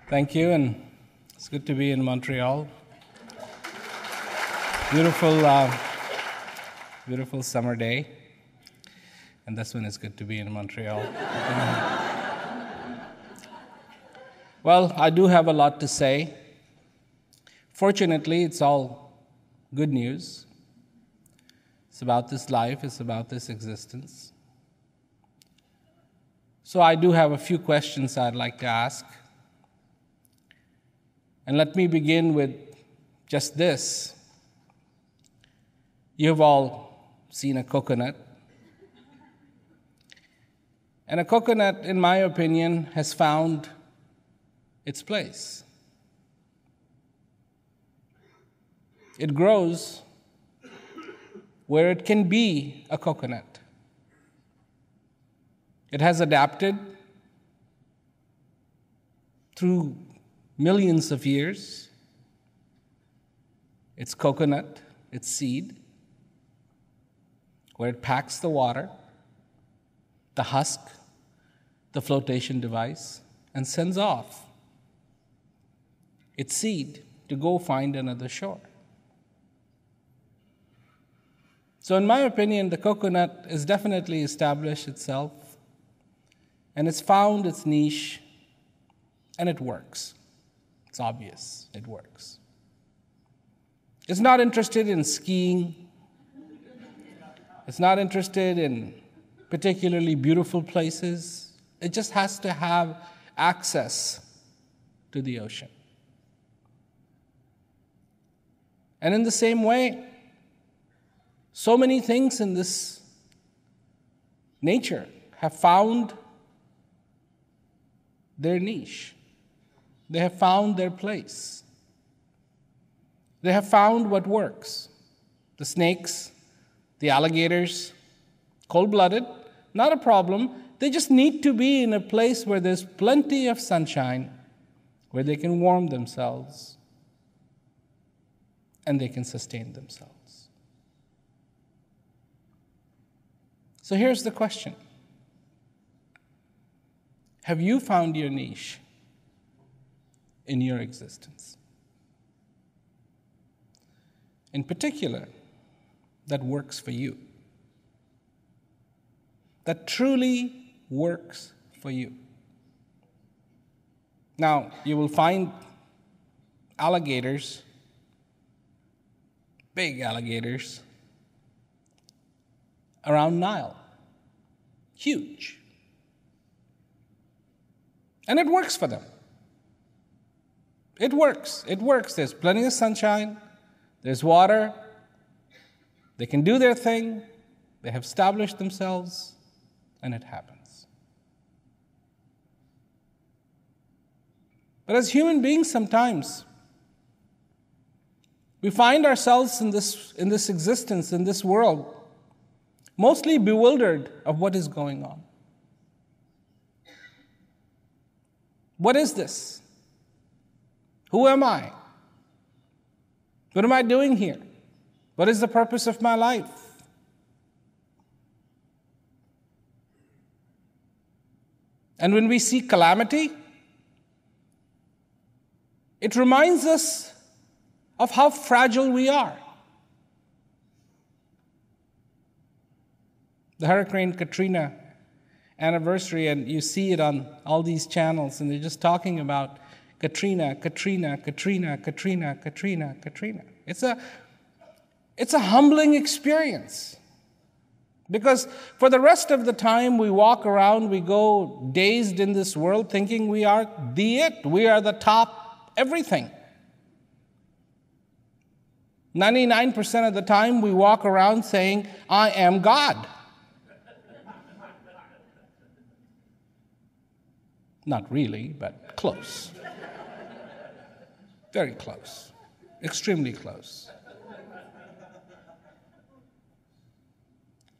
Thank you, and it's good to be in Montreal. Beautiful summer day, and this one is good to be in Montreal. Well, I do have a lot to say. Fortunately, it's all good news. It's about this life, it's about this existence. So I do have a few questions I'd like to ask. And let me begin with just this. You have all seen a coconut. And a coconut, in my opinion, has found its place. It grows where it can be a coconut. It has adapted through millions of years. Its coconut, its seed, where it packs the water, the husk, the flotation device, and sends off its seed to go find another shore. So in my opinion, the coconut has definitely established itself, and it's found its niche, and it works. It's obvious, it works. It's not interested in skiing. It's not interested in particularly beautiful places. It just has to have access to the ocean. And in the same way, so many things in this nature have found their niche. They have found their place. They have found what works. The snakes, the alligators, cold-blooded, not a problem. They just need to be in a place where there's plenty of sunshine, where they can warm themselves, and they can sustain themselves. So here's the question. Have you found your niche in your existence? In particular, that works for you. That truly works for you. Now, you will find alligators, big alligators, around Nile. Huge. And it works for them. It works. It works. There's plenty of sunshine. There's water. They can do their thing. They have established themselves, and it happens. But as human beings, sometimes we find ourselves in this existence, in this world, mostly bewildered of what is going on. What is this? Who am I? What am I doing here? What is the purpose of my life? And when we see calamity, it reminds us of how fragile we are. The Hurricane Katrina anniversary, and you see it on all these channels, and they're just talking about Katrina, Katrina, Katrina, Katrina, Katrina, Katrina. It's a humbling experience. Because for the rest of the time we walk around, we go dazed in this world thinking we are we are the top everything. 99% of the time we walk around saying, I am God. Not really, but close. Very close. Extremely close.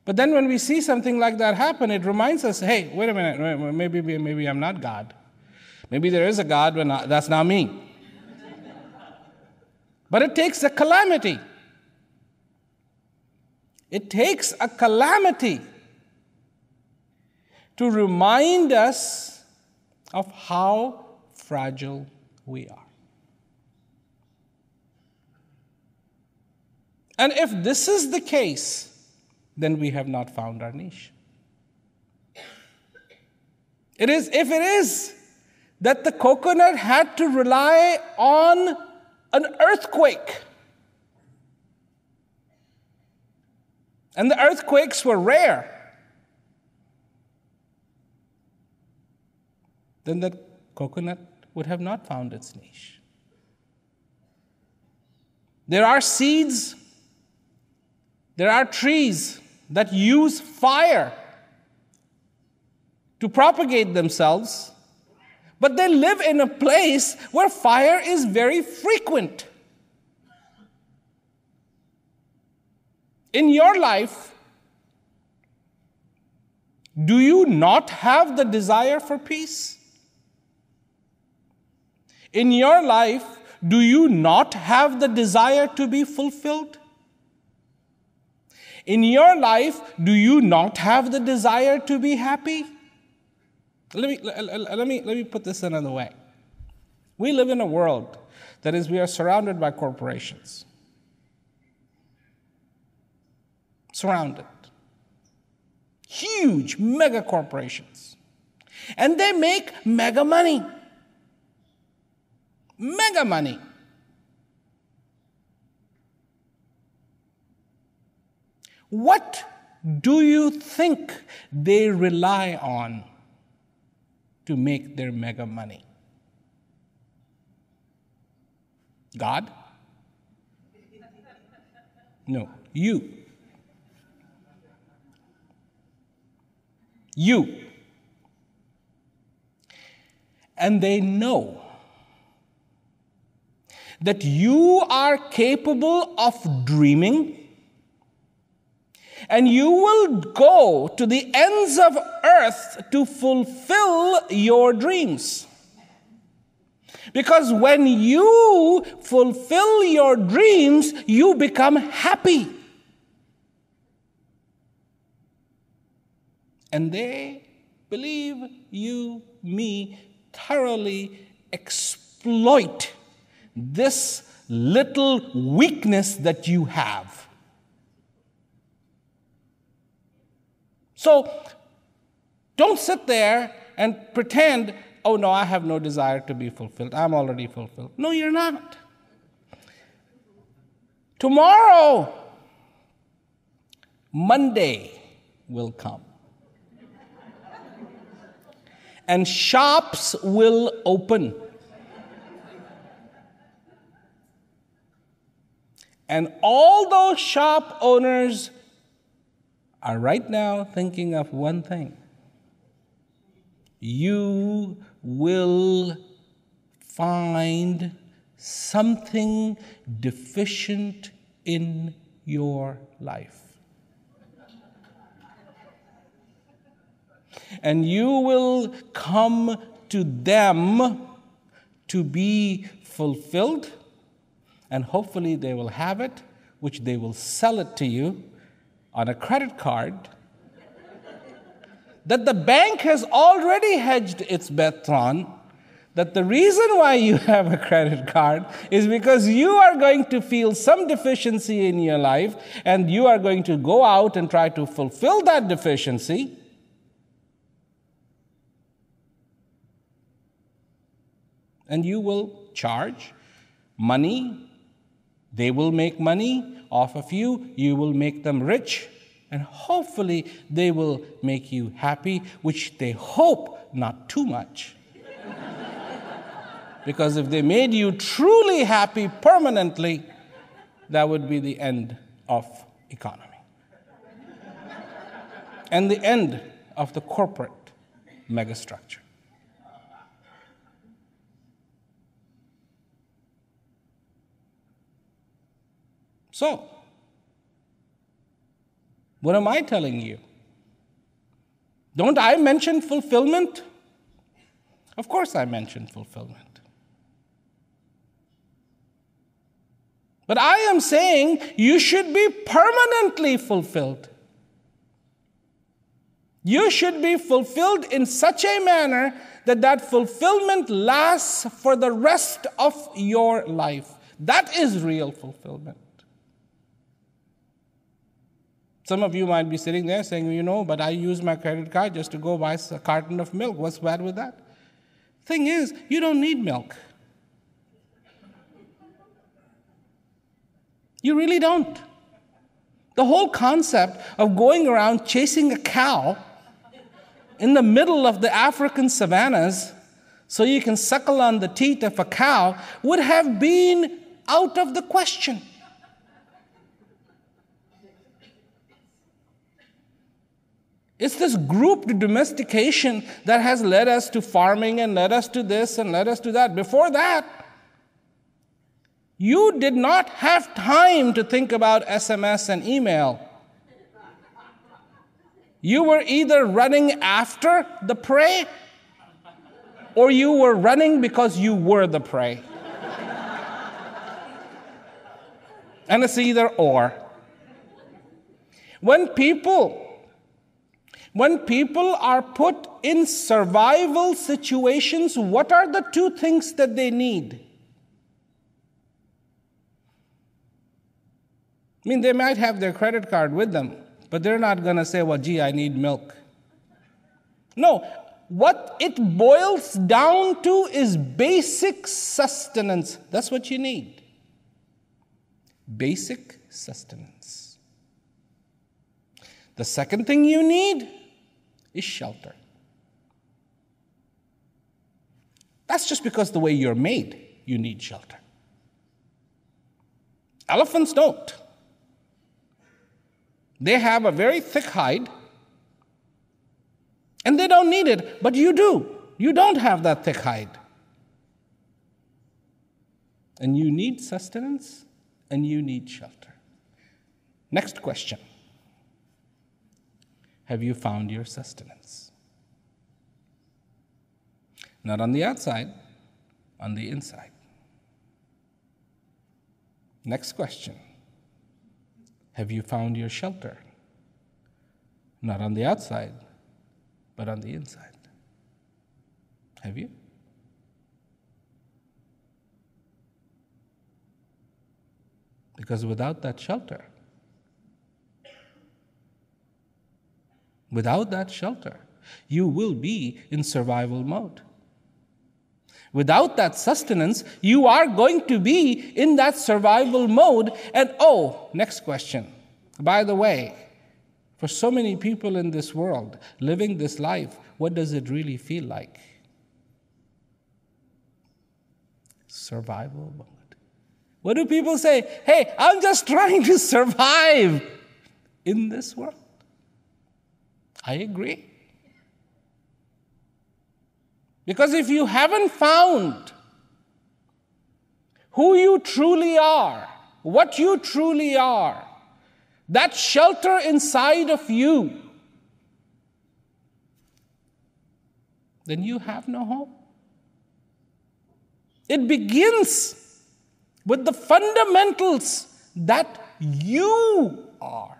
But then when we see something like that happen, it reminds us, hey, wait a minute, maybe I'm not God. Maybe there is a God, but that's not me. But it takes a calamity. It takes a calamity to remind us of how fragile we are. And if this is the case, then we have not found our niche. If it is that the coconut had to rely on an earthquake, and the earthquakes were rare, then the coconut would have not found its niche. There are seeds, there are trees that use fire to propagate themselves, but they live in a place where fire is very frequent. In your life, do you not have the desire for peace? In your life, do you not have the desire to be fulfilled? In your life, do you not have the desire to be happy? Let me put this another way. We live in a world that is, we are surrounded by corporations. Surrounded. Huge mega corporations. And they make mega money. Mega money. What do you think they rely on to make their mega money? God? No, you. You. And they know that you are capable of dreaming, and you will go to the ends of earth to fulfill your dreams. Because when you fulfill your dreams, you become happy. And they believe you, me, thoroughly exploit this little weakness that you have. So don't sit there and pretend, oh no, I have no desire to be fulfilled. I'm already fulfilled. No, you're not. Tomorrow, Monday will come. And shops will open. And all those shop owners are right now thinking of one thing. You will find something deficient in your life. And you will come to them to be fulfilled, and hopefully they will have it, which they will sell it to you on a credit card that the bank has already hedged its bets on, that the reason why you have a credit card is because you are going to feel some deficiency in your life, and you are going to go out and try to fulfill that deficiency. And you will charge money. They will make money off of you. You will make them rich. And hopefully they will make you happy, which they hope not too much. Because if they made you truly happy permanently, that would be the end of economy. And the end of the corporate megastructure. So, what am I telling you? Don't I mention fulfillment? Of course I mention fulfillment. But I am saying you should be permanently fulfilled. You should be fulfilled in such a manner that that fulfillment lasts for the rest of your life. That is real fulfillment. Some of you might be sitting there saying, but I use my credit card just to go buy a carton of milk. What's bad with that? Thing is, you don't need milk. You really don't. The whole concept of going around chasing a cow in the middle of the African savannas so you can suckle on the teat of a cow would have been out of the question. It's this grouped domestication that has led us to farming and led us to this and led us to that. Before that, you did not have time to think about SMS and email. You were either running after the prey or you were running because you were the prey. And it's either or. When people are put in survival situations, what are the two things that they need? They might have their credit card with them, but they're not going to say, I need milk. No, what it boils down to is basic sustenance. That's what you need. Basic sustenance. The second thing you need is shelter. That's just because the way you're made, you need shelter. Elephants don't. They have a very thick hide, and they don't need it, but you do. You don't have that thick hide. And you need sustenance, and you need shelter. Next question. Have you found your sustenance? Not on the outside, on the inside. Next question. Have you found your shelter? Not on the outside, but on the inside. Have you? Because without that shelter, you will be in survival mode. Without that sustenance, you are going to be in that survival mode. And next question. By the way, for so many people in this world, living this life, what does it really feel like? Survival mode. What do people say? Hey, I'm just trying to survive in this world. I agree. Because if you haven't found who you truly are, what you truly are, that shelter inside of you, then you have no hope. It begins with the fundamentals that you are.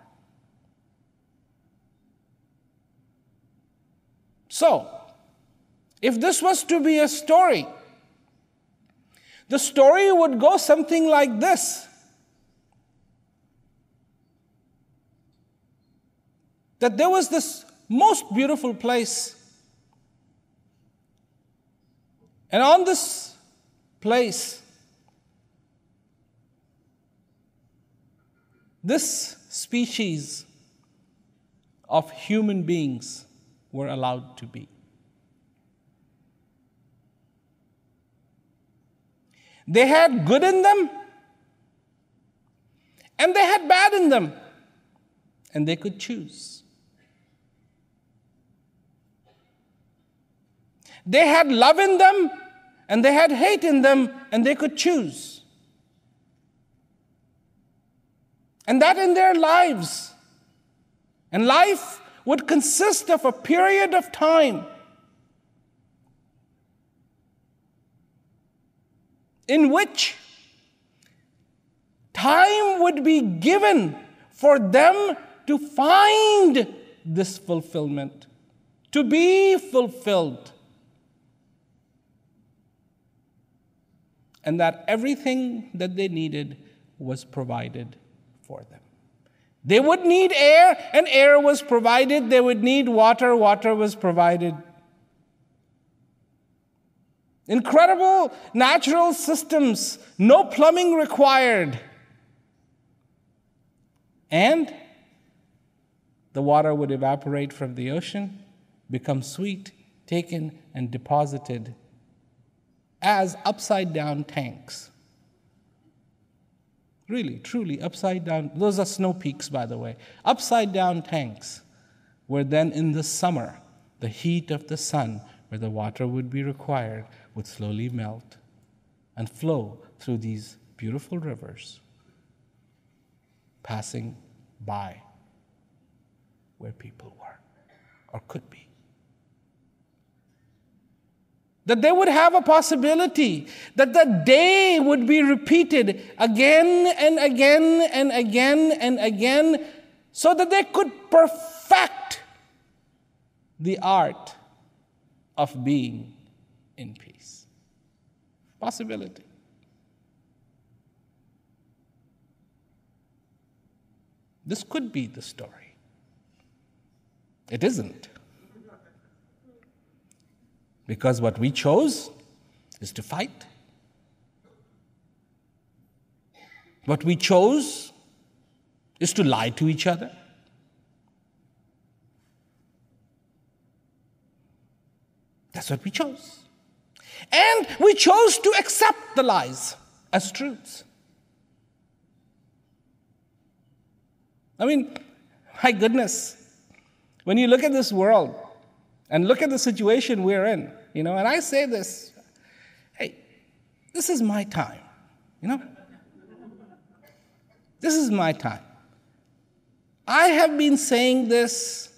So, if this was to be a story, the story would go something like this. That there was this most beautiful place. And on this place, this species of human beings were allowed to be. They had good in them, and they had bad in them, and they could choose. They had love in them, and they had hate in them, and they could choose. And that in their lives. And life would consist of a period of time in which time would be given for them to find this fulfillment, to be fulfilled. and that everything that they needed was provided for them. They would need air, and air was provided. They would need water, water was provided. Incredible natural systems, no plumbing required. And the water would evaporate from the ocean, become sweet, taken and deposited as upside-down tanks. Really, truly, upside-down. Those are snow peaks, by the way. Upside-down tanks, where then in the summer, the heat of the sun, where the water would be required, would slowly melt and flow through these beautiful rivers, passing by where people were or could be. That they would have a possibility that the day would be repeated again and again and again and again, so that they could perfect the art of being in peace. Possibility. This could be the story. It isn't. Because what we chose is to fight. What we chose is to lie to each other. That's what we chose. And we chose to accept the lies as truths. I mean, my goodness, when you look at this world and look at the situation we're in, and I say this, hey, this is my time, This is my time. I have been saying this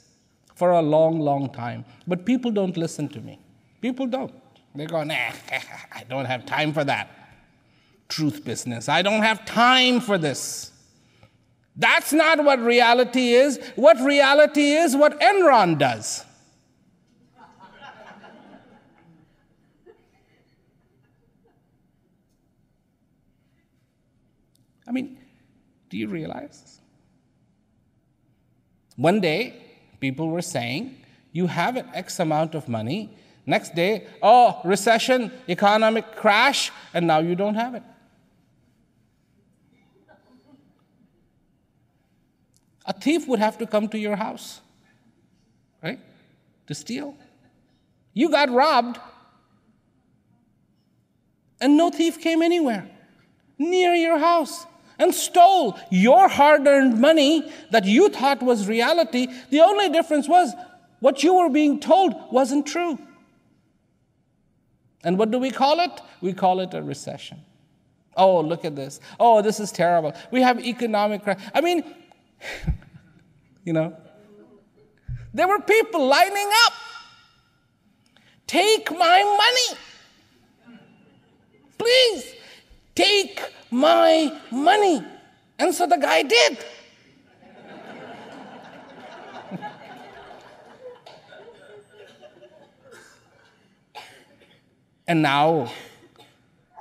for a long, long time, but people don't listen to me. People don't. They go, nah, I don't have time for that truth business. I don't have time for this. That's not what reality is. What reality is, what Enron does. I mean, do you realize? One day, people were saying, you have an X amount of money. Next day, recession, economic crash, and now you don't have it. A thief would have to come to your house, right, to steal. You got robbed, and no thief came anywhere near your house and stole your hard-earned money that you thought was reality. The only difference was what you were being told wasn't true. And what do we call it? We call it a recession. Oh, look at this. Oh, this is terrible. We have economic crisis. I mean, there were people lining up. Take my money. Please, take my money. And so the guy did. And now,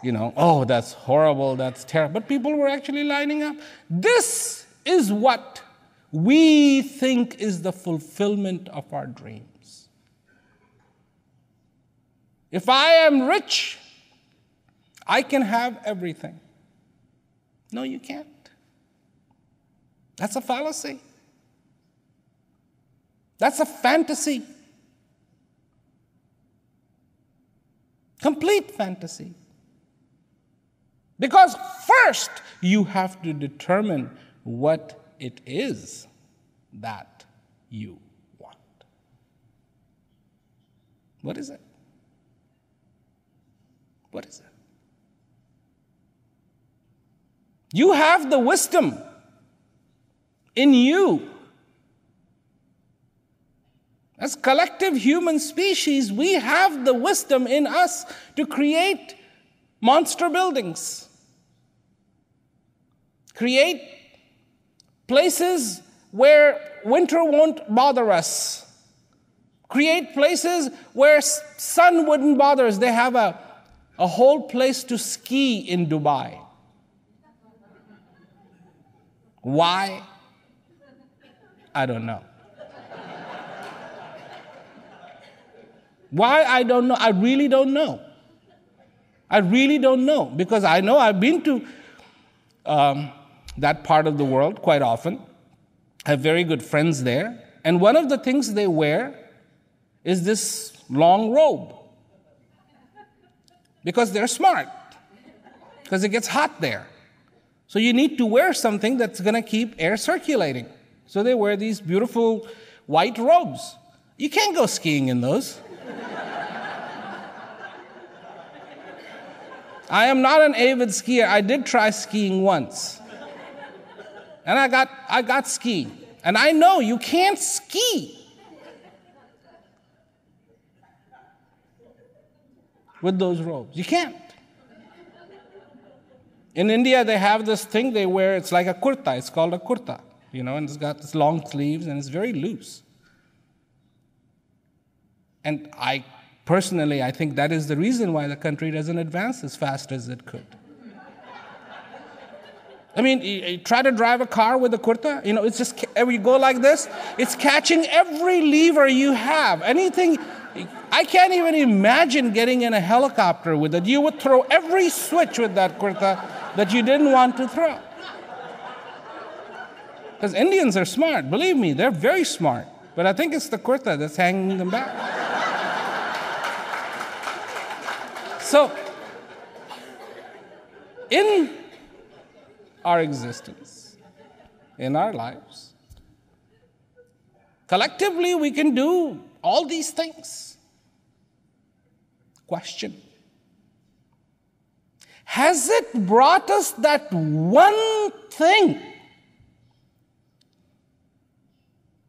that's horrible, that's terrible. But people were actually lining up. This is what we think is the fulfillment of our dreams. If I am rich, I can have everything. No, you can't. That's a fallacy. That's a fantasy. Complete fantasy. Because first, you have to determine what it is that you want. What is it? What is it? You have the wisdom in you. As collective human species, we have the wisdom in us to create monster buildings, create places where winter won't bother us, create places where sun wouldn't bother us. They have a a whole place to ski in Dubai. Why? I don't know. Why? I don't know. I really don't know. I really don't know, because I know I've been to that part of the world quite often. I have very good friends there. And one of the things they wear is this long robe. Because they're smart. Because it gets hot there. So you need to wear something that's going to keep air circulating. So they wear these beautiful white robes. You can't go skiing in those. I am not an avid skier. I did try skiing once. And I got skiing. And I know you can't ski with those robes. You can't. In India, they have this thing they wear. It's like a kurta. It's called a kurta, and it's got this long sleeves, and it's very loose. And personally, I think that is the reason why the country doesn't advance as fast as it could. I mean, you try to drive a car with a kurta, it's just, you go like this, it's catching every lever you have. Anything, I can't even imagine getting in a helicopter with it. You would throw every switch with that kurta that you didn't want to throw. Because Indians are smart, believe me, they're very smart. But I think it's the kurta that's hanging them back. So, in our existence, in our lives, collectively we can do all these things. Question: has it brought us that one thing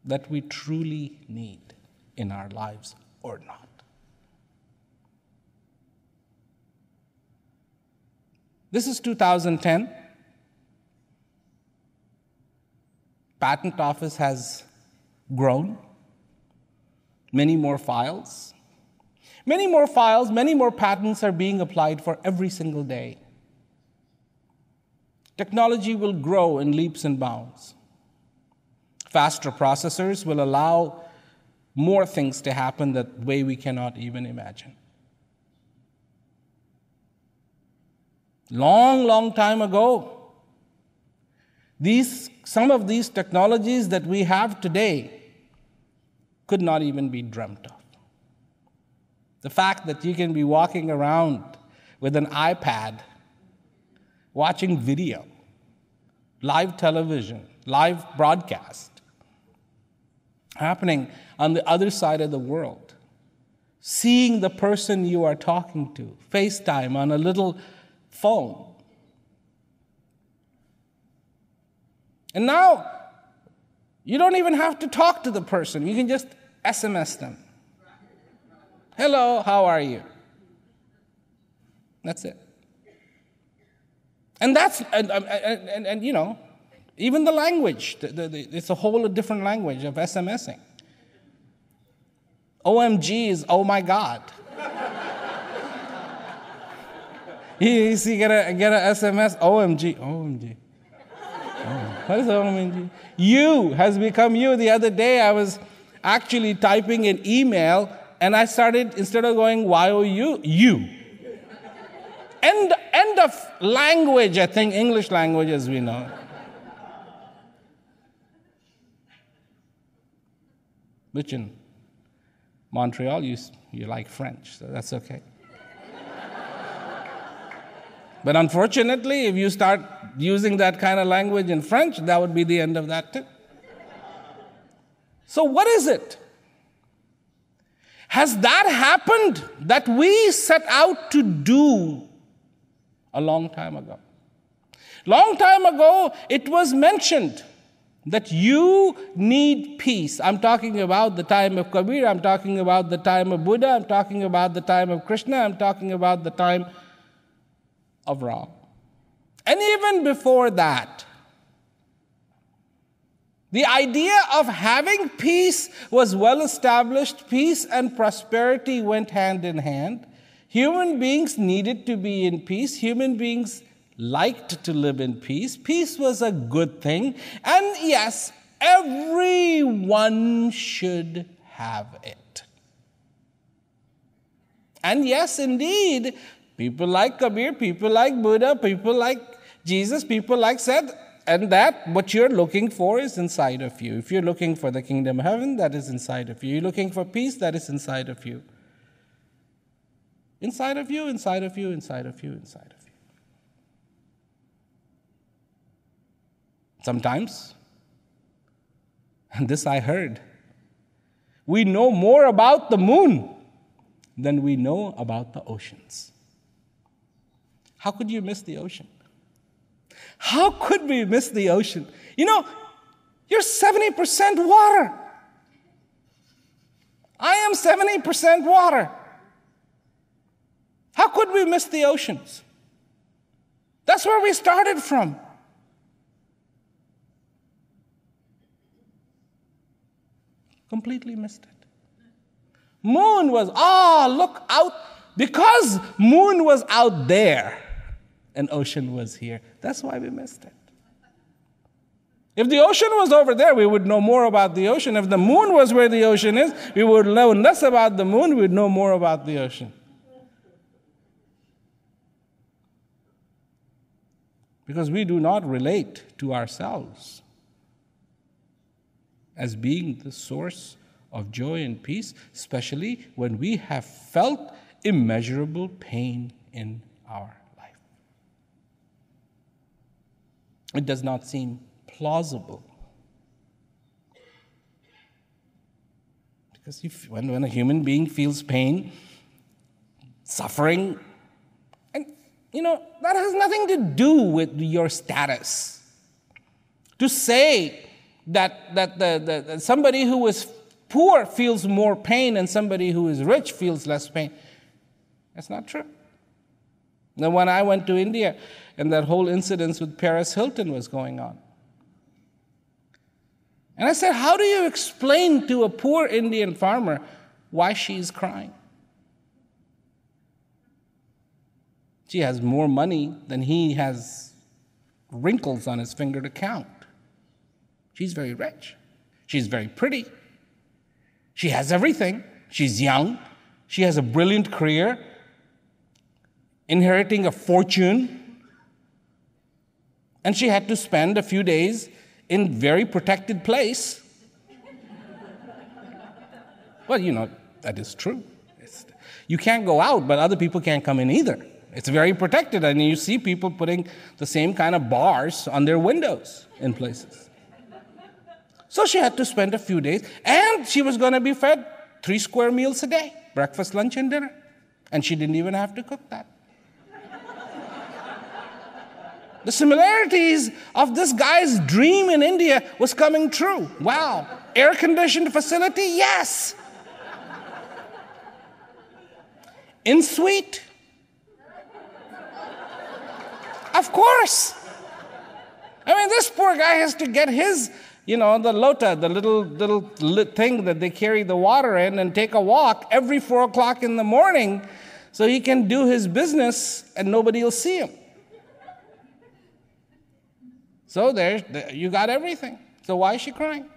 that we truly need in our lives or not? This is 2010. Patent office has grown. Many more files. Many more files, many more patents are being applied for every single day. Technology will grow in leaps and bounds. Faster processors will allow more things to happen that way we cannot even imagine. Long, long time ago, some of these technologies that we have today could not even be dreamt of. The fact that you can be walking around with an iPad, watching video, live television, live broadcast, happening on the other side of the world, seeing the person you are talking to, FaceTime on a little phone. And now, you don't even have to talk to the person. You can just SMS them. Hello, how are you? That's it. And that's, and even the language, it's a whole different language of SMSing. OMG is, oh my God. You see, get a SMS, OMG. What is OMG? You has become you. The other day, I was actually typing an email, and I started, instead of going YOU, you. End of language, I think, English language as we know. Which in Montreal, you like French, so that's okay. But unfortunately, if you start using that kind of language in French, that would be the end of that too. So what is it? Has that happened that we set out to do a long time ago? Long time ago, it was mentioned that you need peace. I'm talking about the time of Kabir, I'm talking about the time of Buddha, I'm talking about the time of Krishna, I'm talking about the time of Ram. And even before that, the idea of having peace was well established. Peace and prosperity went hand in hand. Human beings needed to be in peace. Human beings liked to live in peace. Peace was a good thing. And yes, everyone should have it. And yes, indeed, people like Kabir, people like Buddha, people like Jesus, people like said, and that what you're looking for is inside of you. If you're looking for the kingdom of heaven, that is inside of you. You're looking for peace, that is inside of you. Inside of you, inside of you, inside of you, inside of you. Sometimes, and this I heard, we know more about the moon than we know about the oceans. How could you miss the ocean? How could we miss the ocean? You know, you're 70% water. I am 70% water. How could we miss the oceans? That's where we started from. Completely missed it. Moon was, look out. Because moon was out there and ocean was here. That's why we missed it. If the ocean was over there, we would know more about the ocean. If the moon was where the ocean is, we would know less about the moon, we would know more about the ocean. Because we do not relate to ourselves as being the source of joy and peace, especially when we have felt immeasurable pain in our life. It does not seem plausible. Because when a human being feels pain, suffering, and that has nothing to do with your status. To say that somebody who is poor feels more pain and somebody who is rich feels less pain, that's not true. Now, when I went to India and that whole incident with Paris Hilton was going on, and I said, how do you explain to a poor Indian farmer why she's crying? She has more money than he has wrinkles on his finger to count. She's very rich. She's very pretty. She has everything. She's young. She has a brilliant career, inheriting a fortune. And she had to spend a few days in very protected place. Well, that is true. You can't go out, but other people can't come in either. It's very protected, and you see people putting the same kind of bars on their windows in places. So she had to spend a few days, and she was going to be fed 3 square meals a day, breakfast, lunch, and dinner. And she didn't even have to cook that. The similarities of this guy's dream in India was coming true. Wow. Air-conditioned facility? Yes. In suite? Of course. I mean, this poor guy has to get his, the lota, the little thing that they carry the water in, and take a walk every 4 o'clock in the morning so he can do his business and nobody will see him. So there you got everything. So why is she crying?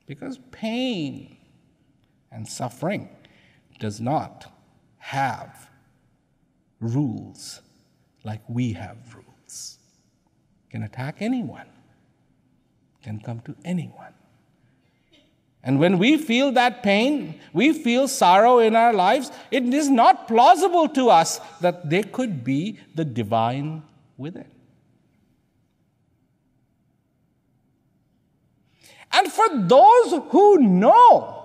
Because pain and suffering does not have rules like we have rules. Can attack anyone, can come to anyone. And when we feel that pain, we feel sorrow in our lives, it is not plausible to us that there could be the divine within. And for those who know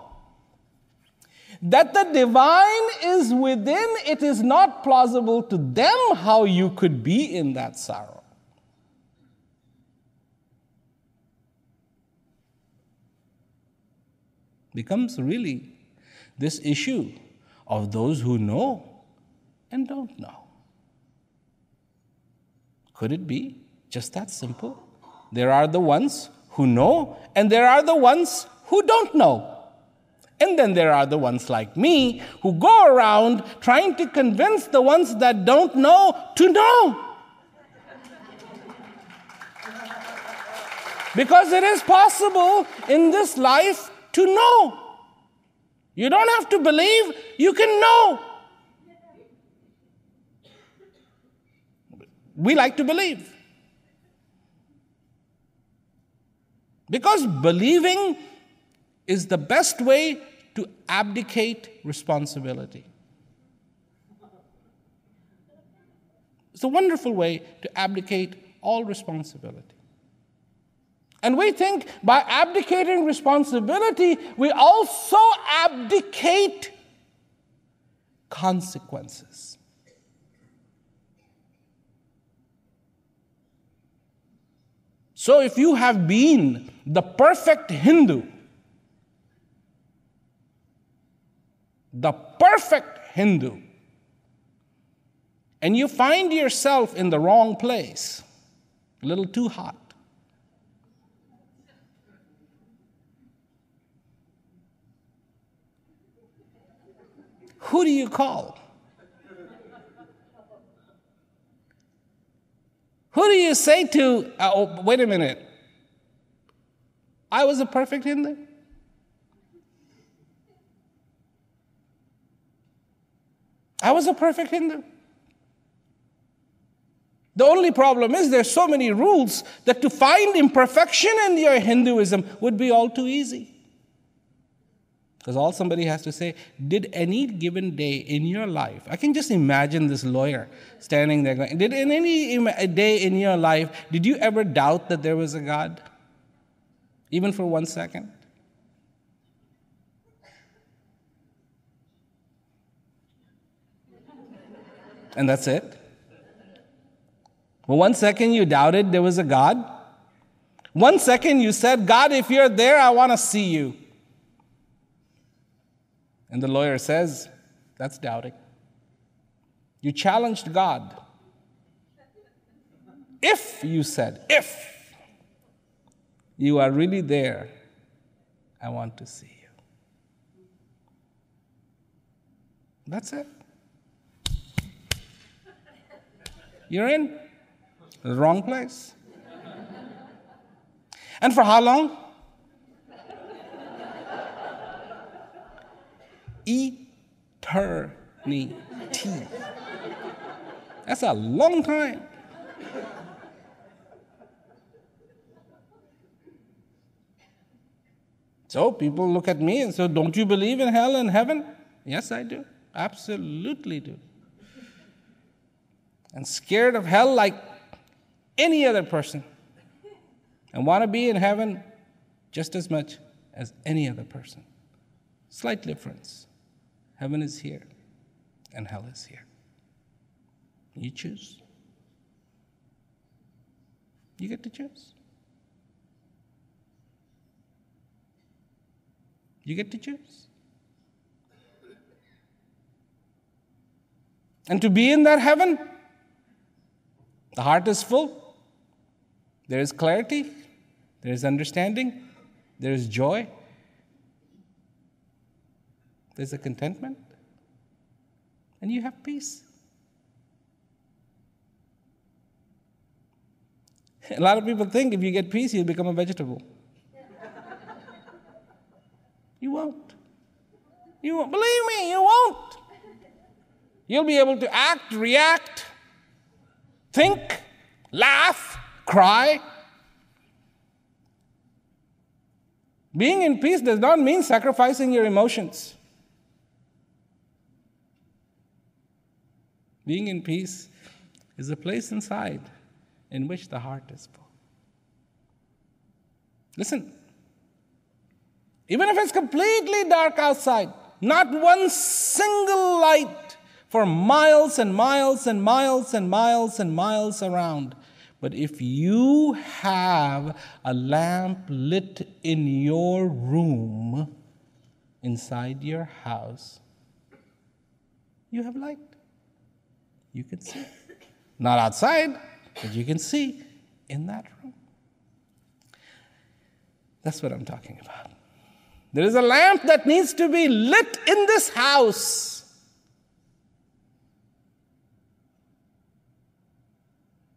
that the divine is within, it is not plausible to them how you could be in that sorrow. Becomes really this issue of those who know and don't know. Could it be just that simple? There are the ones who know, and there are the ones who don't know. And then there are the ones like me who go around trying to convince the ones that don't know to know. Because it is possible in this life to know. You don't have to believe, you can know. We like to believe. Because believing is the best way to abdicate responsibility. It's a wonderful way to abdicate all responsibility. And we think by abdicating responsibility, we also abdicate consequences. So if you have been the perfect Hindu, and you find yourself in the wrong place, a little too hot, who do you call? Who do you say to, oh, wait a minute, I was a perfect Hindu? I was a perfect Hindu. The only problem is there's so many rules that to find imperfection in your Hinduism would be all too easy. Because all somebody has to say, did any given day in your life, I can just imagine this lawyer standing there going, did in any day in your life, did you ever doubt that there was a God? Even for 1 second? And that's it? For 1 second you doubted there was a God? 1 second you said, God, if you're there, I want to see you. And the lawyer says, that's doubting. You challenged God. If you said, if you are really there, I want to see you. That's it. You're in the wrong place. And for how long? Eternity. That's a long time. So people look at me and say, don't you believe in hell and heaven? Yes, I do. Absolutely do. And scared of hell like any other person. And want to be in heaven just as much as any other person. Slight difference. Heaven is here and hell is here. You choose. You get to choose. You get to choose. And to be in that heaven, the heart is full. There is clarity. There is understanding. There is joy. There's a contentment. And you have peace. A lot of people think if you get peace, you'll become a vegetable. You won't. You won't. Believe me, you won't. You'll be able to act, react, think, laugh, cry. Being in peace does not mean sacrificing your emotions. Being in peace is a place inside in which the heart is full. Listen, even if it's completely dark outside, not one single light for miles and miles and miles and miles and miles around, but if you have a lamp lit in your room, inside your house, you have light. You can see. Not outside, but you can see in that room. That's what I'm talking about. There is a lamp that needs to be lit in this house.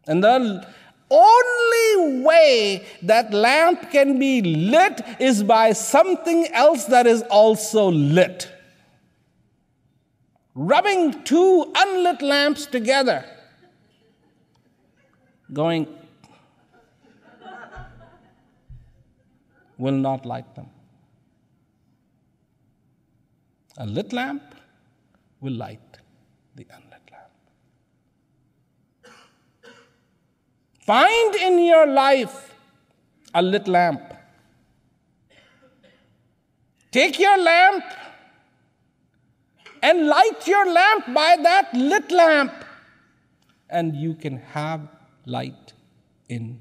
And the only way that lamp can be lit is by something else that is also lit. Rubbing two unlit lamps together, going, will not light them. A lit lamp will light the unlit lamp. Find in your life a lit lamp. Take your lamp and light your lamp by that lit lamp, and you can have light in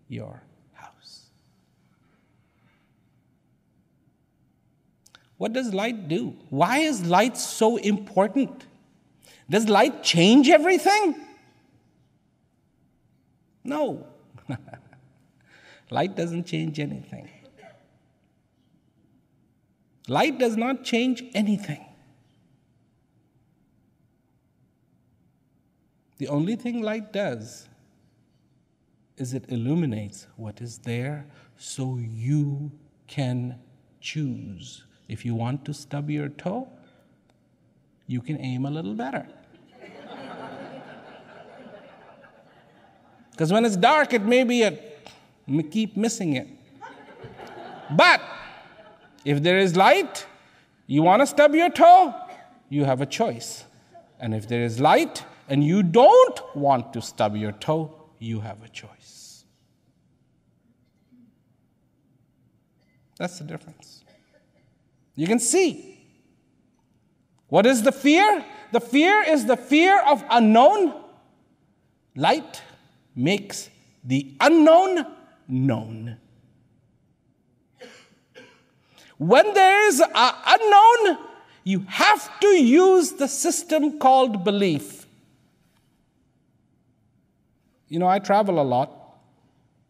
your house. What does light do? Why is light so important? Does light change everything? No. Light doesn't change anything. Light does not change anything. The only thing light does is it illuminates what is there so you can choose. If you want to stub your toe, you can aim a little better. Because when it's dark, it may be keep missing it. But if there is light, you want to stub your toe, you have a choice. And if there is light, and you don't want to stub your toe, you have a choice. That's the difference. You can see. What is the fear? The fear is the fear of unknown. Light makes the unknown known. When there is an unknown, you have to use the system called belief. You know, I travel a lot,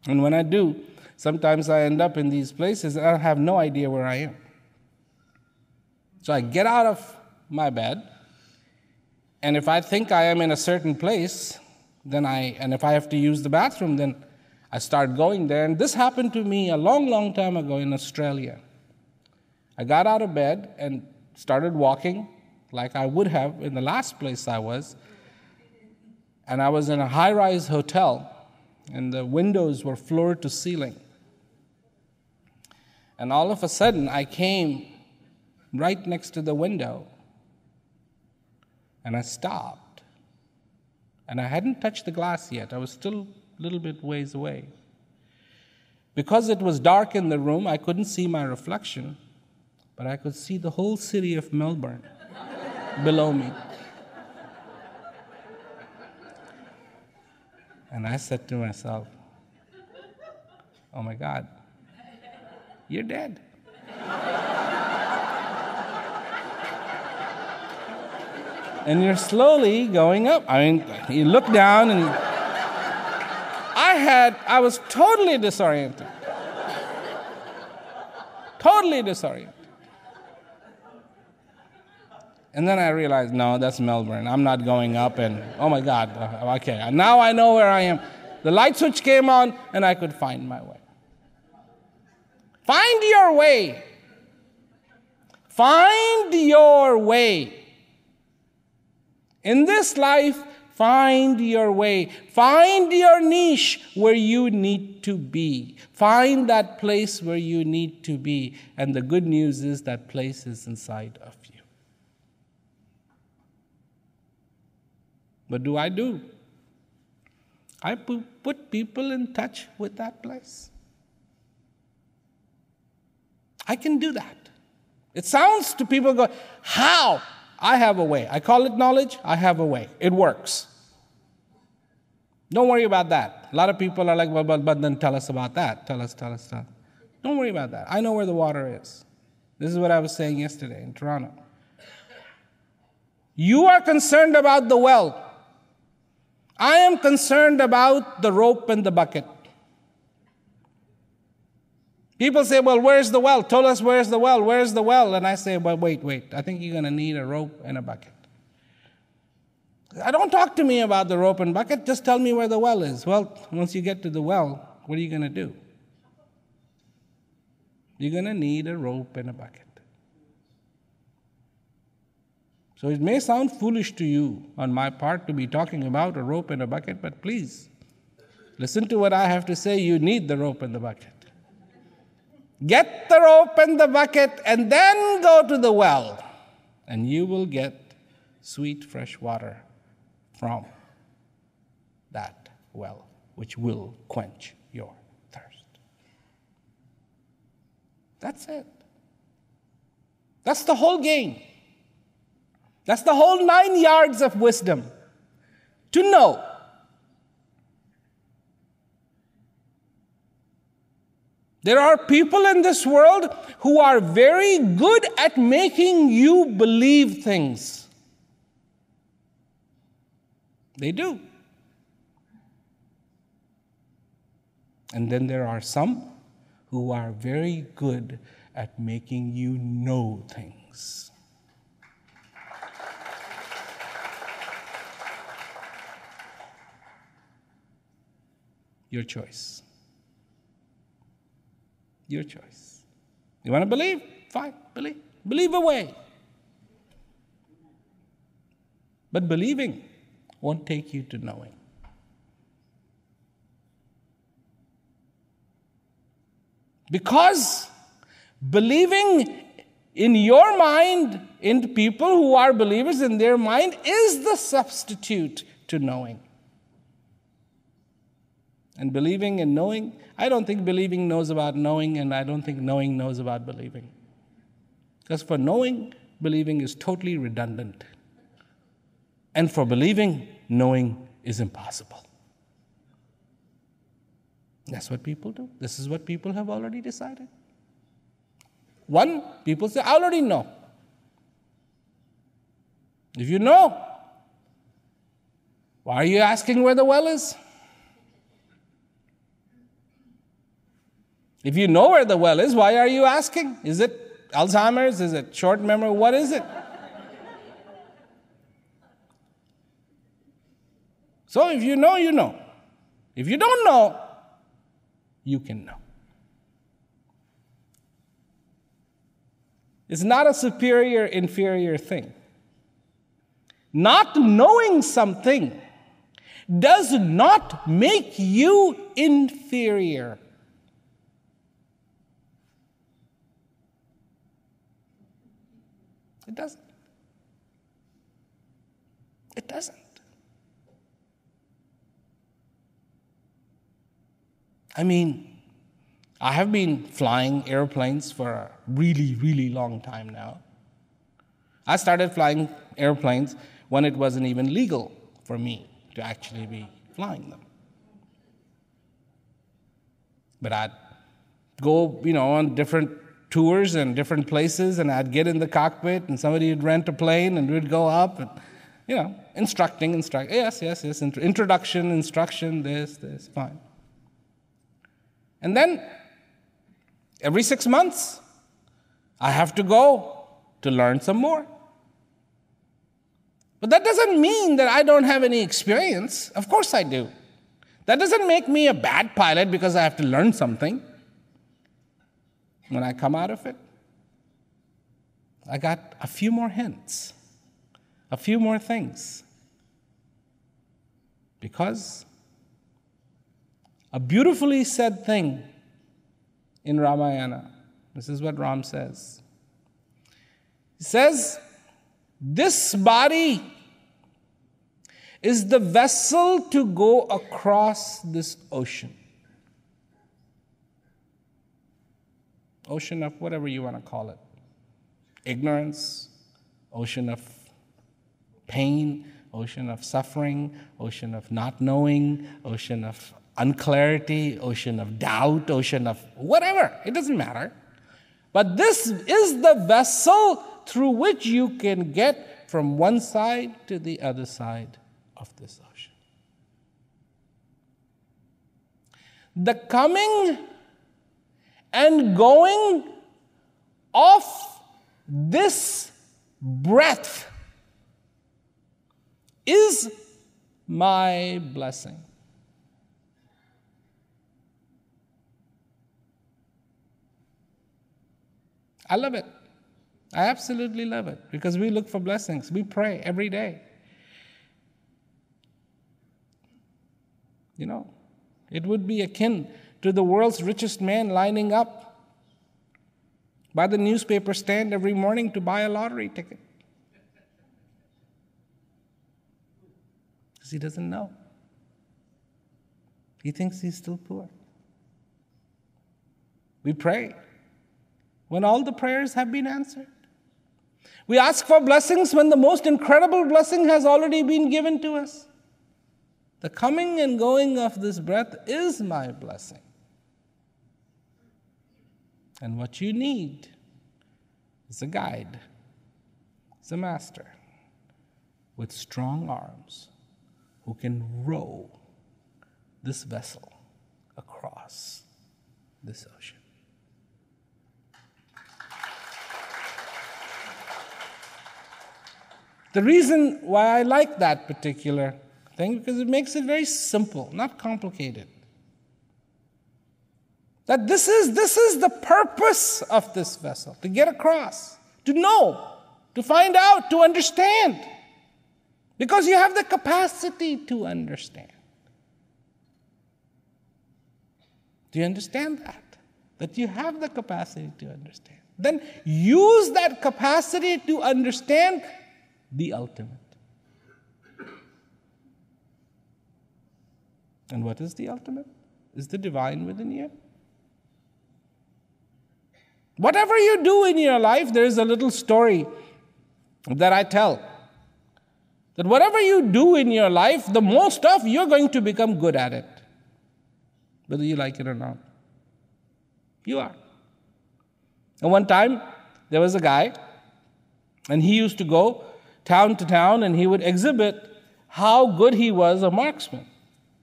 and when I do, sometimes I end up in these places and I have no idea where I am. So I get out of my bed, and if I think I am in a certain place, and if I have to use the bathroom, then I start going there. And this happened to me a long, long time ago in Australia. I got out of bed and started walking like I would have in the last place I was. And I was in a high-rise hotel, and the windows were floor to ceiling. And all of a sudden, I came right next to the window, and I stopped. And I hadn't touched the glass yet. I was still a little bit ways away. Because it was dark in the room, I couldn't see my reflection, but I could see the whole city of Melbourne below me. And I said to myself, oh my God, you're dead. And you're slowly going up. I mean, you look down and I was totally disoriented. Totally disoriented. And then I realized, no, that's Melbourne. I'm not going up, and oh my God, okay, now I know where I am. The light switch came on, and I could find my way. Find your way. Find your way. In this life, find your way. Find your niche where you need to be. Find that place where you need to be. And the good news is that place is inside of you. What do? I put people in touch with that place. I can do that. It sounds to people go, how? I have a way. I call it knowledge. I have a way. It works. Don't worry about that. A lot of people are like, well, but then tell us about that. Tell us. Don't worry about that. I know where the water is. This is what I was saying yesterday in Toronto. You are concerned about the well. I am concerned about the rope and the bucket. People say, well, where's the well? Tell us where's the well? Where's the well? And I say, well, wait. I think you're going to need a rope and a bucket. Don't talk to me about the rope and bucket. Just tell me where the well is. Well, once you get to the well, what are you going to do? You're going to need a rope and a bucket. So it may sound foolish to you on my part to be talking about a rope and a bucket, but please, listen to what I have to say. You need the rope and the bucket. Get the rope and the bucket and then go to the well, and you will get sweet fresh water from that well, which will quench your thirst. That's it. That's the whole game. That's the whole 9 yards of wisdom. To know. There are people in this world who are very good at making you believe things. They do. And then there are some who are very good at making you know things. Your choice. Your choice. You want to believe? Fine, believe. Believe away. But believing won't take you to knowing. Because believing in your mind, in people who are believers in their mind, is the substitute to knowing. And believing and knowing, I don't think believing knows about knowing, and I don't think knowing knows about believing. Because for knowing, believing is totally redundant. And for believing, knowing is impossible. That's what people do. This is what people have already decided. One, people say, I already know. If you know, why are you asking where the well is? If you know where the well is, why are you asking? Is it Alzheimer's? Is it short memory? What is it? So if you know, you know. If you don't know, you can know. It's not a superior, inferior thing. Not knowing something does not make you inferior. It doesn't. It doesn't. I mean, I have been flying airplanes for a really, really long time now. I started flying airplanes when it wasn't even legal for me to actually be flying them. But I'd go, on different tours and different places, and I'd get in the cockpit, and somebody would rent a plane, and we'd go up, and, instruction, introduction, instruction, this, fine. And then, every 6 months, I have to go to learn some more. But that doesn't mean that I don't have any experience. Of course I do. That doesn't make me a bad pilot because I have to learn something. When I come out of it, I got a few more hints, a few more things. Because a beautifully said thing in Ramayana, this is what Ram says. He says, this body is the vessel to go across this ocean. Ocean of whatever you want to call it. Ignorance, ocean of pain, ocean of suffering, ocean of not knowing, ocean of unclarity, ocean of doubt, ocean of whatever. It doesn't matter. But this is the vessel through which you can get from one side to the other side of this ocean. The coming and going of this breath is my blessing. I love it. I absolutely love it because we look for blessings. We pray every day. You know, it would be akin to the world's richest man lining up by the newspaper stand every morning to buy a lottery ticket. Because he doesn't know. He thinks he's still poor. We pray when all the prayers have been answered. We ask for blessings when the most incredible blessing has already been given to us. The coming and going of this breath is my blessing. And what you need is a guide, is a master with strong arms who can row this vessel across this ocean. The reason why I like that particular thing, because it makes it very simple, not complicated. That this is the purpose of this vessel, to get across, to know, to find out, to understand. Because you have the capacity to understand. Do you understand that? That you have the capacity to understand. Then use that capacity to understand the ultimate. And what is the ultimate? Is the divine within you? Whatever you do in your life, there is a little story that I tell. That whatever you do in your life, the most of, you're going to become good at it. Whether you like it or not. You are. And one time, there was a guy, and he used to go town to town, and he would exhibit how good he was a marksman.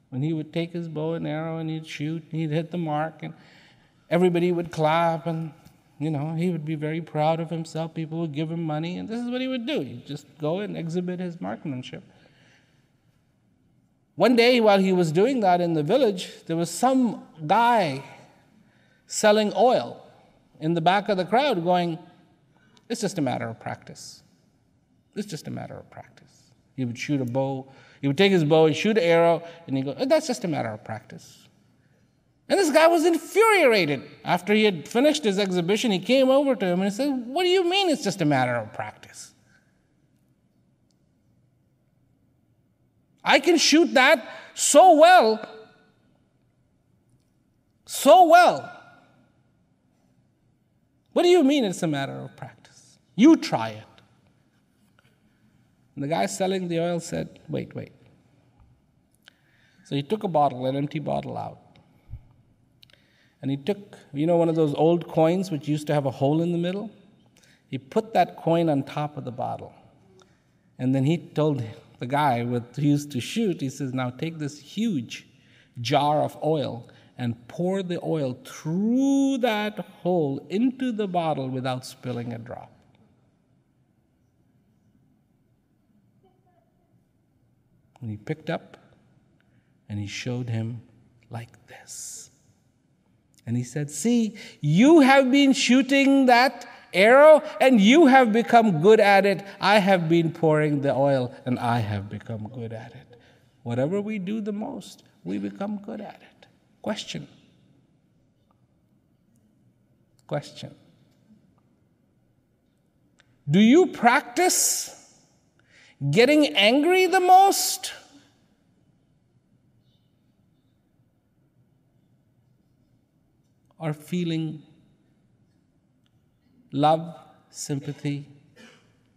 When he would take his bow and arrow, and he'd shoot, and he'd hit the mark, and everybody would clap, and he would be very proud of himself. People would give him money, and this is what he would do. He'd just go and exhibit his marksmanship. One day, while he was doing that in the village, there was some guy selling oil in the back of the crowd going, it's just a matter of practice. It's just a matter of practice. He would shoot a bow. He would take his bow and shoot an arrow, and he'd go, that's just a matter of practice. And this guy was infuriated. After he had finished his exhibition, he came over to him and he said, what do you mean it's just a matter of practice? I can shoot that so well. What do you mean it's a matter of practice? You try it. And the guy selling the oil said, wait. So he took a bottle, an empty bottle out. And he took, one of those old coins which used to have a hole in the middle? He put that coin on top of the bottle. And then he told the guy who used to shoot, he says, now take this huge jar of oil and pour the oil through that hole into the bottle without spilling a drop. And he picked up and he showed him like this. And he said, see, you have been shooting that arrow and you have become good at it. I have been pouring the oil and I have become good at it. Whatever we do the most, we become good at it. Question. Do you practice getting angry the most? Or feeling love, sympathy,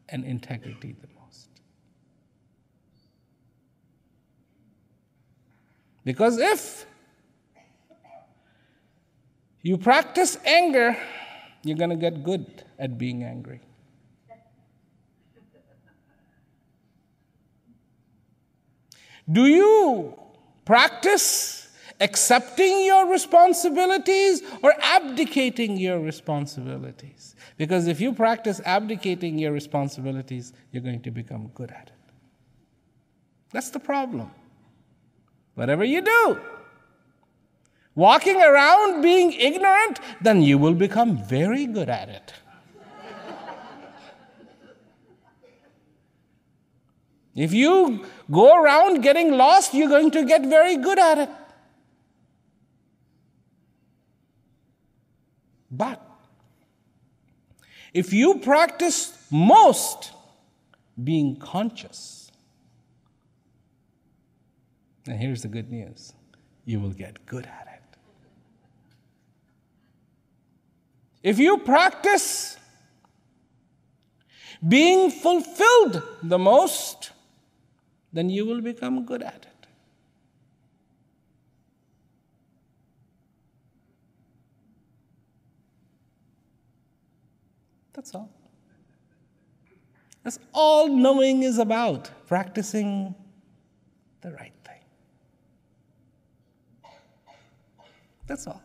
and integrity the most? Because if you practice anger, you're going to get good at being angry. Do you practice accepting your responsibilities or abdicating your responsibilities. Because if you practice abdicating your responsibilities, you're going to become good at it. That's the problem. Whatever you do, walking around being ignorant, then you will become very good at it. If you go around getting lost, you're going to get very good at it. But if you practice most being conscious, and here's the good news, you will get good at it. If you practice being fulfilled the most, then you will become good at it. That's all. That's all knowing is about, practicing the right thing. That's all.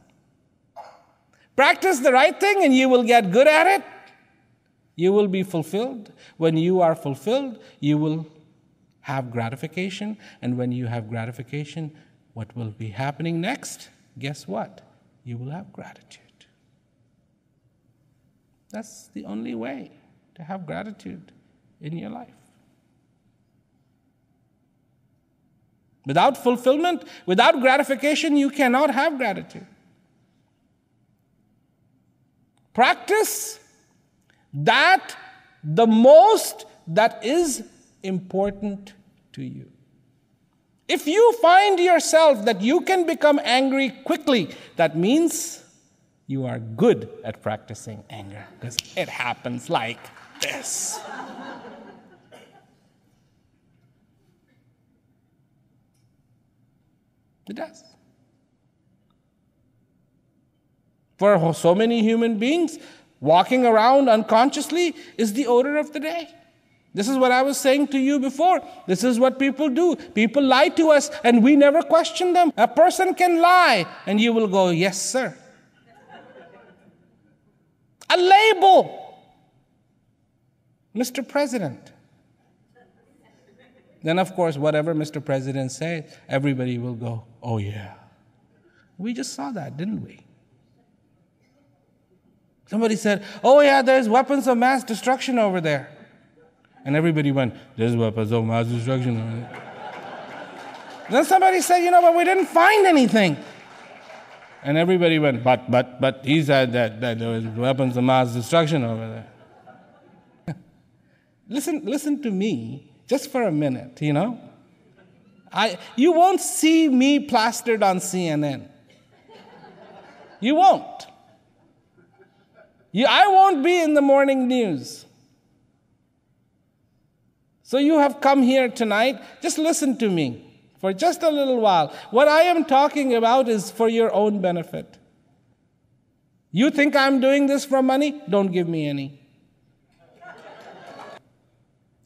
Practice the right thing and you will get good at it. You will be fulfilled. When you are fulfilled, you will have gratification. And when you have gratification, what will be happening next? Guess what? You will have gratitude. That's the only way to have gratitude in your life. Without fulfillment, without gratification, you cannot have gratitude. Practice that the most that is important to you. If you find yourself that you can become angry quickly, that means you are good at practicing anger, because it happens like this. It does. For so many human beings, walking around unconsciously is the order of the day. This is what I was saying to you before. This is what people do. People lie to us and we never question them. A person can lie and you will go, yes, sir. A label, Mr. President. Then, of course, whatever Mr. President says, everybody will go, oh, yeah. We just saw that, didn't we? Somebody said, oh, yeah, there's weapons of mass destruction over there. And everybody went, there's weapons of mass destruction over there. Then somebody said, but we didn't find anything. And everybody went, but he said that there was weapons of mass destruction over there. Listen to me. Just for a minute, you won't see me plastered on CNN. You won't. I won't be in the morning news. So you have come here tonight. Just listen to me for just a little while. What I am talking about is for your own benefit. You think I'm doing this for money? Don't give me any.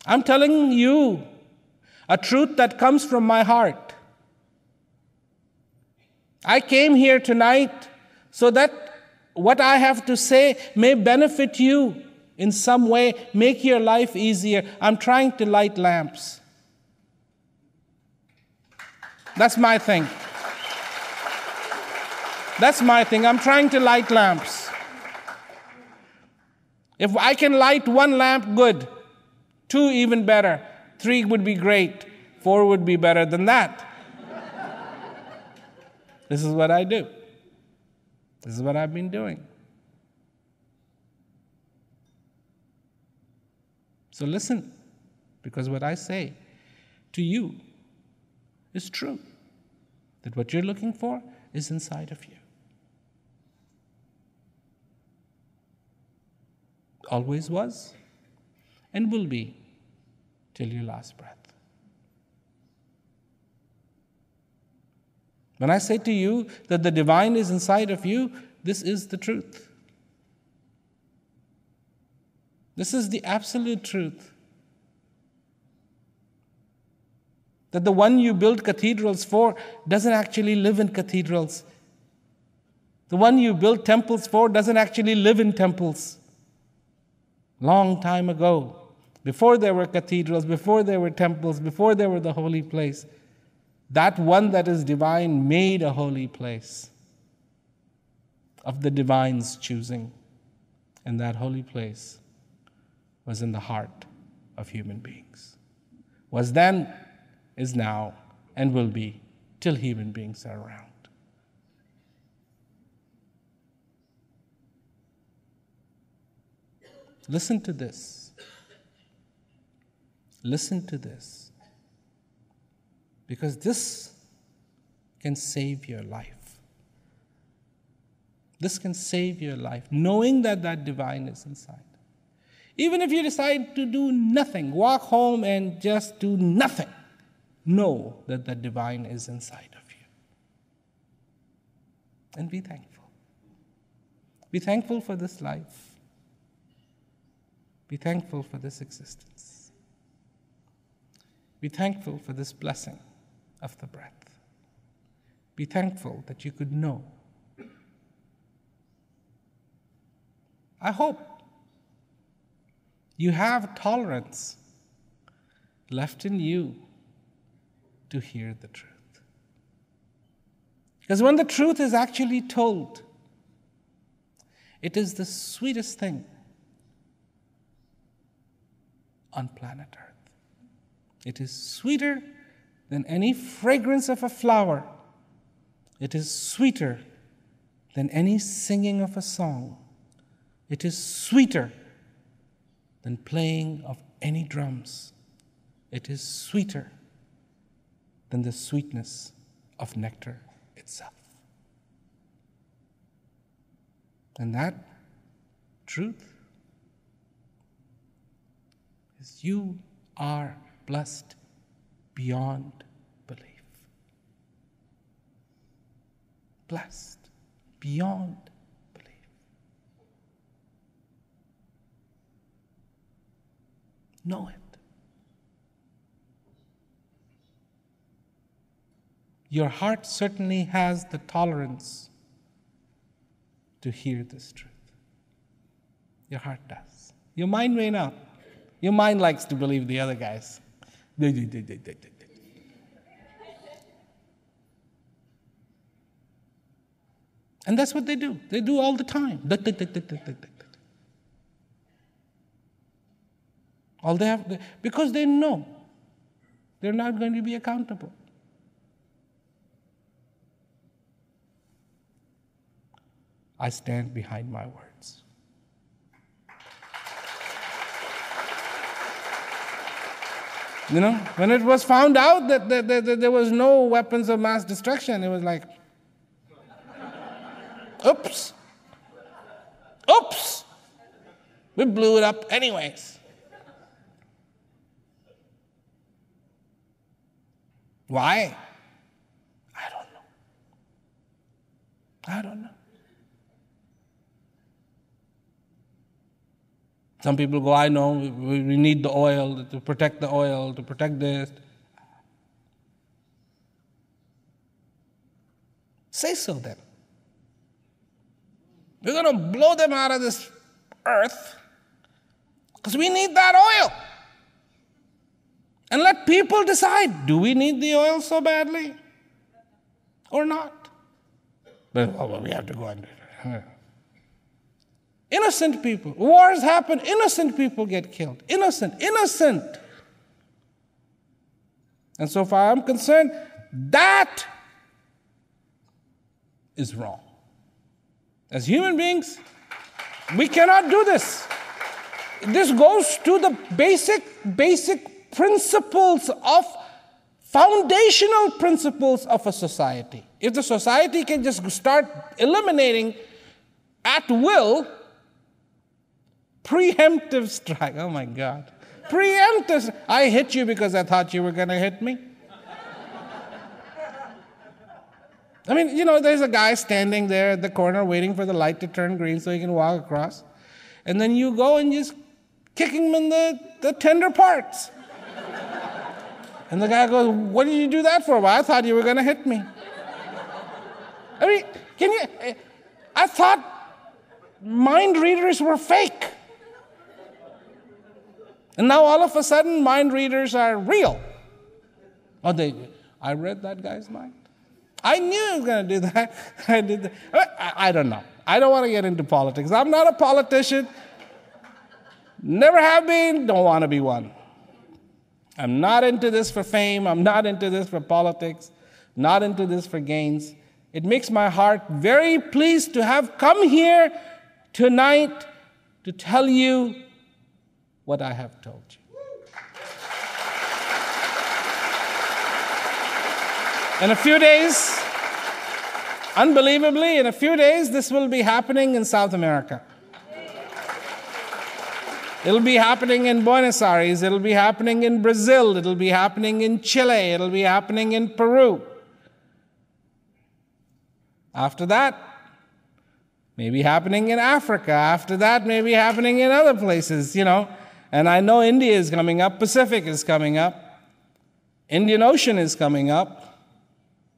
I'm telling you a truth that comes from my heart. I came here tonight so that what I have to say may benefit you in some way, make your life easier. I'm trying to light lamps. That's my thing. That's my thing. I'm trying to light lamps. If I can light one lamp, good. 2, even better. 3 would be great. 4 would be better than that. This is what I do. This is what I've been doing. So listen, because what I say to you is true. That what you're looking for is inside of you. Always was and will be till your last breath. When I say to you that the divine is inside of you, this is the truth. This is the absolute truth. That the one you build cathedrals for doesn't actually live in cathedrals. The one you build temples for doesn't actually live in temples. Long time ago, before there were cathedrals, before there were temples, before there were the holy place, that one that is divine made a holy place of the divine's choosing. And that holy place was in the heart of human beings. Was then, is now, and will be till human beings are around. Listen to this. Listen to this. Because this can save your life. This can save your life, knowing that that divine is inside. Even if you decide to do nothing, walk home and just do nothing, know that the divine is inside of you. And be thankful. Be thankful for this life. Be thankful for this existence. Be thankful for this blessing of the breath. Be thankful that you could know. I hope you have tolerance left in you to hear the truth. Because when the truth is actually told, it is the sweetest thing on planet Earth. It is sweeter than any fragrance of a flower. It is sweeter than any singing of a song. It is sweeter than playing of any drums. It is sweeter than the sweetness of nectar itself. And that truth is you are blessed beyond belief. Blessed beyond belief. Know it. Your heart certainly has the tolerance to hear this truth. Your heart does. Your mind may not. Your mind likes to believe the other guys. And that's what they do. They do all the time. All they have, because they know they're not going to be accountable. I stand behind my words. You know, when it was found out that there was no weapons of mass destruction, it was like, oops. Oops. We blew it up anyways. Why? I don't know. Some people go, I know, we need the oil, to protect this. Say so then. We're going to blow them out of this earth because we need that oil. And let people decide, do we need the oil so badly or not? But we have to go under it. Innocent people. Wars happen. Innocent people get killed. Innocent. And so far I'm concerned, that is wrong. As human beings, we cannot do this. This goes to the basic principles of, foundational principles of a society. If the society can just start eliminating at will, preemptive strike. Oh my God. Preemptive. I hit you because I thought you were going to hit me. I mean, you know, there's a guy standing there at the corner waiting for the light to turn green so he can walk across. And then you go and just kick him in the tender parts. And the guy goes, what did you do that for? Well, I thought you were going to hit me. I mean, I thought mind readers were fake. And now all of a sudden, mind readers are real. I read that guy's mind. I knew I was going to do that. I did that. I don't know. I don't want to get into politics. I'm not a politician. Never have been, don't want to be one. I'm not into this for fame. I'm not into this for politics. Not into this for gains. It makes my heart very pleased to have come here tonight to tell you what I have told you. In a few days, unbelievably, in a few days, this will be happening in South America. It'll be happening in Buenos Aires. It'll be happening in Brazil. It'll be happening in Chile. It'll be happening in Peru. After that, maybe happening in Africa. After that, maybe happening in other places, And I know India is coming up. Pacific is coming up. Indian Ocean is coming up.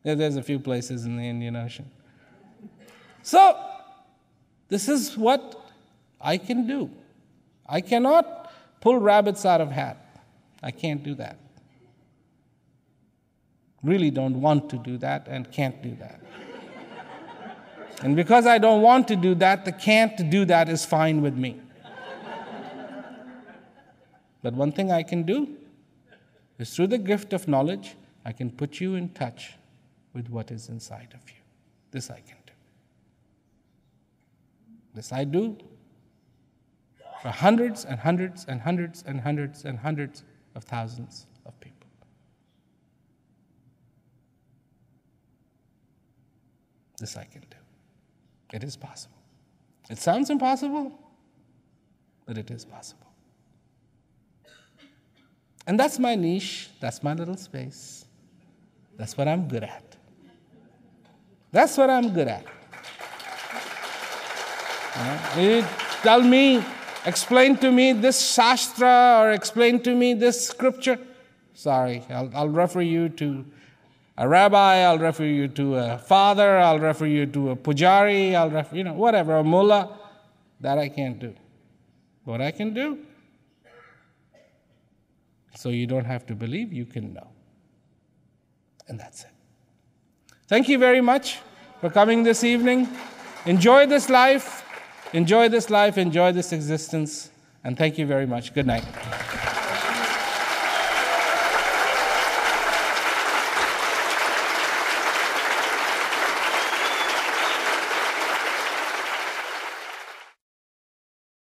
There's a few places in the Indian Ocean. So, this is what I can do. I cannot pull rabbits out of hat. I can't do that. Really don't want to do that and can't do that. And because I don't want to do that, the can't do that is fine with me. But one thing I can do is through the gift of knowledge, I can put you in touch with what is inside of you. This I can do. This I do for hundreds and hundreds and hundreds and hundreds and hundreds of thousands of people. This I can do. It is possible. It sounds impossible, but it is possible. And that's my niche. That's my little space. That's what I'm good at. That's what I'm good at. You tell me, explain to me this Shastra or explain to me this scripture. Sorry, I'll refer you to a rabbi, I'll refer you to a father, I'll refer you to a pujari, I'll refer, whatever, a mullah. That I can't do. What I can do, so you don't have to believe, you can know. And that's it. Thank you very much for coming this evening. Enjoy this life. Enjoy this life. Enjoy this existence. And thank you very much. Good night.